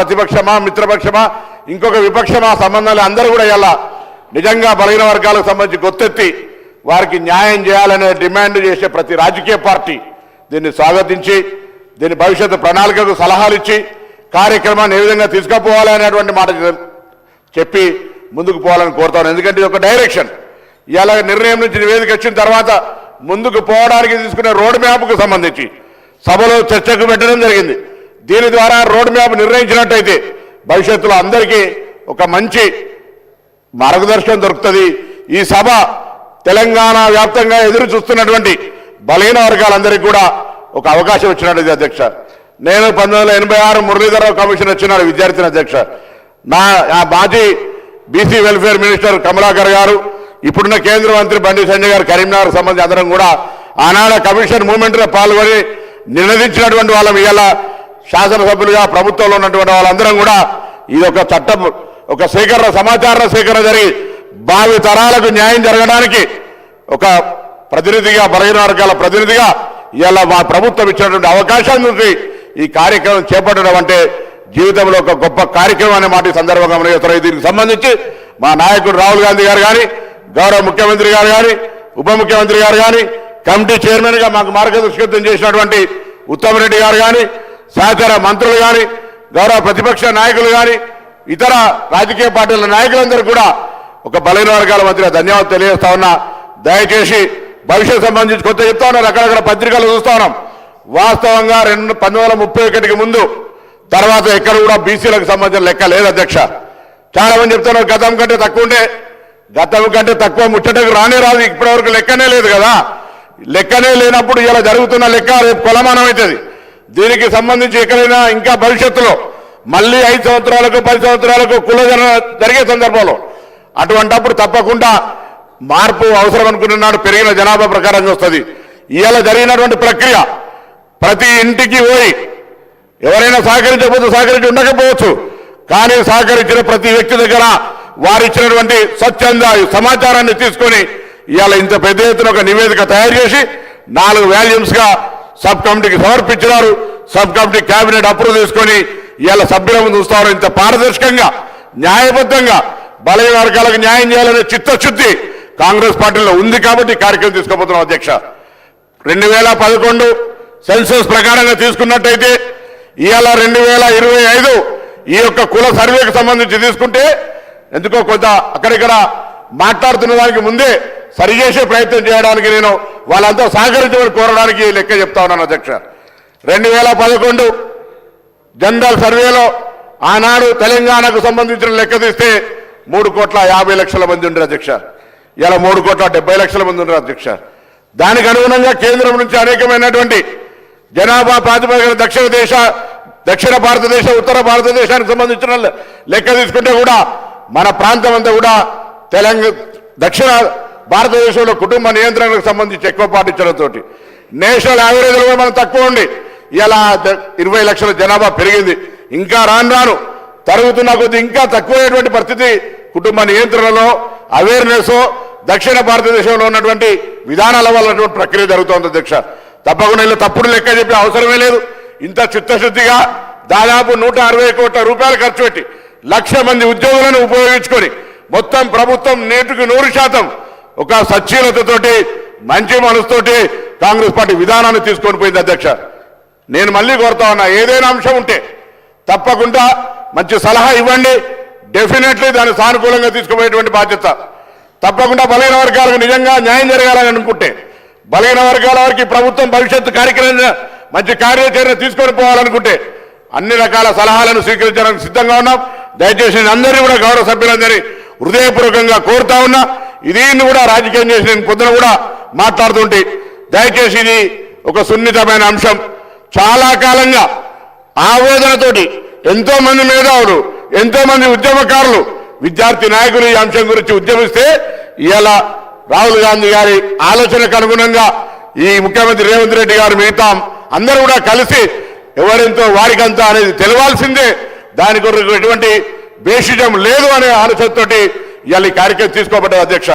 ప్రతిపక్షమా మిత్రపక్షమా ఇంకొక విపక్షమా సంబంధాలు అందరూ కూడా ఇలా నిజంగా బలహీన వర్గాలకు సంబంధించి గొత్తెత్తి వారికి న్యాయం చేయాలనే డిమాండ్ చేసే ప్రతి రాజకీయ పార్టీ దీన్ని స్వాగతించి దీని భవిష్యత్తు ప్రణాళికకు సలహాలు ఇచ్చి కార్యక్రమాన్ని ఏ విధంగా తీసుకుపోవాలనేటువంటి మాట చెప్పి ముందుకు పోవాలని కోరుతాను. ఎందుకంటే ఇది ఒక డైరెక్షన్. ఇలా నిర్ణయం నుంచి నివేదిక వచ్చిన తర్వాత ముందుకు పోవడానికి తీసుకునే రోడ్ మ్యాప్కు సంబంధించి సభలో చర్చకు పెట్టడం జరిగింది. దీని ద్వారా రోడ్ మ్యాప్ నిర్ణయించినట్టయితే భవిష్యత్తులో అందరికీ ఒక మంచి మార్గదర్శనం దొరుకుతుంది. ఈ సభ తెలంగాణ వ్యాప్తంగా ఎదురు చూస్తున్నటువంటి బలహీన వర్గాలందరికీ కూడా ఒక అవకాశం ఇచ్చినట్టు అధ్యక్ష. నేను 1986 మురళీధరరావు కమిషన్ వచ్చినాడు విద్యార్థిని అధ్యక్ష. నా మాజీ బీసీ వెల్ఫేర్ మినిస్టర్ కమలాకర్ గారు, ఇప్పుడున్న కేంద్ర మంత్రి బండి సంజయ్ గారు కరీంనగర్ సంబంధించి అందరం కూడా ఆనాడు కమిషన్ మూవ్మెంట్లో పాల్గొని నినదించినటువంటి వాళ్ళం ఇవాళ శాసనసభ్యులుగా ప్రభుత్వంలో ఉన్నటువంటి వాళ్ళందరం కూడా ఇది ఒక చట్టం, ఒక సేకరణ, సమాచార సేకరణ జరిగి భావి తరాలకు న్యాయం జరగడానికి ఒక ప్రతినిధిగా, బలహీన వర్గాల ప్రతినిధిగా ఇవాళ మా ప్రభుత్వం ఇచ్చినటువంటి అవకాశాన్ని నుంచి ఈ కార్యక్రమం చేపట్టడం అంటే జీవితంలో ఒక గొప్ప కార్యక్రమం అనే మాట సందర్భంగా మనం దీనికి సంబంధించి మా నాయకుడు రాహుల్ గాంధీ గారు కానీ, గౌరవ ముఖ్యమంత్రి గారు కానీ, ఉప ముఖ్యమంత్రి గారు కానీ, కమిటీ చైర్మన్గా మాకు మార్గదర్శకత్వం చేసినటువంటి ఉత్తమ్ రెడ్డి గారు కానీ, సహచర మంత్రులు కానీ, గౌరవ ప్రతిపక్ష నాయకులు కానీ, ఇతర రాజకీయ పార్టీల నాయకులందరూ కూడా ఒక బలహీన వర్గాల మధ్య ధన్యవాదాలు తెలియజేస్తా ఉన్నా. దయచేసి భవిష్యత్ సంబంధించి కొత్త చెప్తా ఉన్నారు, అక్కడక్కడ పత్రికలు చూస్తా ఉన్నాం. వాస్తవంగా 1931 ముందు తర్వాత ఎక్కడ కూడా బీసీలకు సంబంధించిన లెక్క లేదు అధ్యక్ష. చాలా మంది చెప్తున్నారు గతం కంటే తక్కువ ఉంటే, గతం కంటే తక్కువ ముచ్చటకు రానే రాదు. ఇప్పటివరకు లెక్కనే లేదు కదా. లెక్కనే లేనప్పుడు ఇలా జరుగుతున్న లెక్క రేపు కొలమానం అవుతుంది. దీనికి సంబంధించి ఎక్కడైనా ఇంకా భవిష్యత్తులో మళ్ళీ 5 సంవత్సరాలకు 10 సంవత్సరాలకు కులగణన జరిగే సందర్భంలో అటువంటప్పుడు తప్పకుండా మార్పు అవసరం అనుకున్నాడు. పెరిగిన జనాభా ప్రకారంగా వస్తుంది. ఇవాళ జరిగినటువంటి ప్రక్రియ ప్రతి ఇంటికి పోయి ఎవరైనా సహకరించకపోతే సహకరించి ఉండకపోవచ్చు, కానీ సహకరించిన ప్రతి వ్యక్తి దగ్గర వారిచ్చినటువంటి స్వచ్ఛంద సమాచారాన్ని తీసుకొని ఇవాళ ఇంత పెద్ద ఎత్తున ఒక నివేదిక తయారు చేసి 4 వాల్యూమ్స్గా సబ్ కమిటీకి సమర్పించినారు. సబ్ కమిటీ కేబినెట్ అప్రూవ్ చేసుకొని ఇవాళ సభ్యుల ముందు ఉంచుతారు. ఇంత పారదర్శకంగా, న్యాయబద్ధంగా బలహీన వర్గాలకు న్యాయం చేయాలనే చిత్తశుద్ధి కాంగ్రెస్ పార్టీలో ఉంది కాబట్టి కార్యక్రమం తీసుకోబోతున్నాం అధ్యక్ష. 2011 సెన్సస్ ప్రకారంగా తీసుకున్నట్టయితే ఇవాళ 2025 ఈ యొక్క కుల సర్వేకి సంబంధించి తీసుకుంటే ఎందుకో కొంత అక్కడిక్కడ మాట్లాడుతున్న దానికి ముందే సరిచేసే ప్రయత్నం చేయడానికి నేను వాళ్ళంతా సహకరించమని కోరడానికి లెక్క చెప్తా ఉన్నాను అధ్యక్ష. 2011 జనరల్ సర్వేలో ఆనాడు తెలంగాణకు సంబంధించిన లెక్క తీస్తే 3,50,00,000 మంది ఉండరు అధ్యక్ష. ఇలా 3,70,00,000 మంది ఉండరు అధ్యక్ష. దానికి అనుగుణంగా కేంద్రం నుంచి అనేకమైనటువంటి జనాభా ప్రాతిపదికన దక్షిణ భారతదేశ, ఉత్తర భారతదేశానికి సంబంధించిన లెక్క తీసుకుంటే కూడా మన ప్రాంతం అంతా కూడా దక్షిణ భారతదేశంలో కుటుంబ నియంత్రణకు సంబంధించి ఎక్కువ పాటించడంతో నేషనల్ యావరేజ్లో మనం తక్కువ ఉండి ఇలా 20 లక్షల జనాభా పెరిగింది. ఇంకా రాను తరుగుతున్న కొద్ది ఇంకా తక్కువైనటువంటి పరిస్థితి కుటుంబ నియంత్రణలో అవేర్నెస్ దక్షిణ భారతదేశంలో ఉన్నటువంటి విధానాల వల్ల ప్రక్రియ జరుగుతోంది అధ్యక్ష. తప్పకుండా ఇలా తప్పుడు లెక్క చెప్పే అవసరమే లేదు. ఇంత చిత్తశుద్ధిగా దాదాపు 160 కోట్ల రూపాయలు ఖర్చు పెట్టి 1,00,000 మంది ఉద్యోగులను ఉపయోగించుకొని మొత్తం ప్రభుత్వం 100% ఒక సచ్చీలతతోటి మంచి మనసుతోటి కాంగ్రెస్ పార్టీ విధానాన్ని తీసుకొని పోయింది అధ్యక్ష. నేను మళ్ళీ కోరుతా ఉన్నా, ఏదైనా అంశం ఉంటే తప్పకుండా మంచి సలహా ఇవ్వండి. డెఫినెట్లీ దాన్ని సానుకూలంగా తీసుకుపోయేటువంటి బాధ్యత తప్పకుండా బలహీన వర్గాలకు నిజంగా న్యాయం జరగాలని అనుకుంటే, బలహీన వర్గాల వారికి ప్రభుత్వం భవిష్యత్తు కార్యక్రమం మంచి కార్యాచరణ తీసుకొని పోవాలనుకుంటే అన్ని రకాల సలహాలను స్వీకరించడానికి సిద్ధంగా ఉన్నాం. దయచేసి అందరినీ కూడా గౌరవ సభ్యులందరినీ హృదయపూర్వకంగా కోరుతా ఉన్నా. దీన్ని కూడా రాజకీయం చేసి నేను పొద్దున కూడా మాట్లాడుతుంటే దయచేసి ఇది ఒక సున్నితమైన అంశం. చాలా కాలంగా ఆవేదనతోటి ఎంతో మంది మేధావులు, ఎంతో మంది ఉద్యమకారులు, విద్యార్థి నాయకులు ఈ అంశం గురించి ఉద్యమిస్తే ఇవాళ రాహుల్ గాంధీ గారి ఆలోచనకు అనుగుణంగా ఈ ముఖ్యమంత్రి రేవంత్ రెడ్డి గారు మిగతా అందరూ కూడా కలిసి ఎవరెంతో వారికంతా అనేది తెలవాల్సిందే. దాని కొరకు ఎటువంటి భేషజం లేదు అనే ఆలోచనతోటి ఇవాళ ఈ కార్యక్రమం తీసుకోబడ్డది అధ్యక్ష.